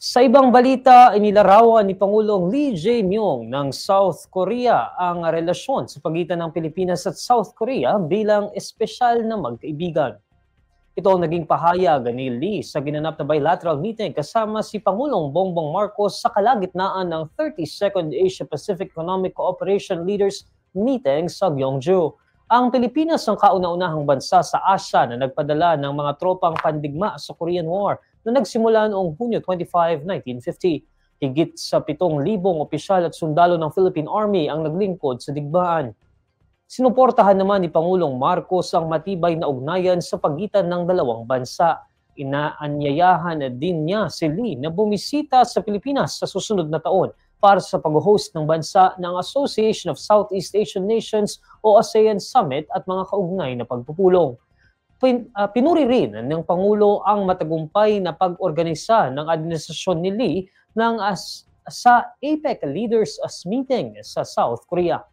Sa ibang balita, inilarawan ni Pangulong Lee Jae-myung ng South Korea ang relasyon sa pagitan ng Pilipinas at South Korea bilang espesyal na magkaibigan. Ito ang naging pahayag ni Lee sa ginanap na bilateral meeting kasama si Pangulong Bongbong Marcos sa kalagitnaan ng 32nd Asia-Pacific Economic Cooperation Leaders Meeting sa Gyeongju. Ang Pilipinas ang kauna-unahang bansa sa Asia na nagpadala ng mga tropang pandigma sa Korean War na nagsimula noong Hunyo 25, 1950. Higit sa 7,000 opisyal at sundalo ng Philippine Army ang naglingkod sa digmaan. Sinuportahan naman ni Pangulong Marcos ang matibay na ugnayan sa pagitan ng dalawang bansa. Inaanyayahan din niya si Lee na bumisita sa Pilipinas sa susunod na taon para sa pag-host ng bansa ng Association of Southeast Asian Nations o ASEAN Summit at mga kaugnay na pagpupulong. Pinuri rin ng Pangulo ang matagumpay na pag-organisa ng administrasyon ni Lee sa APEC Leaders Meeting sa South Korea.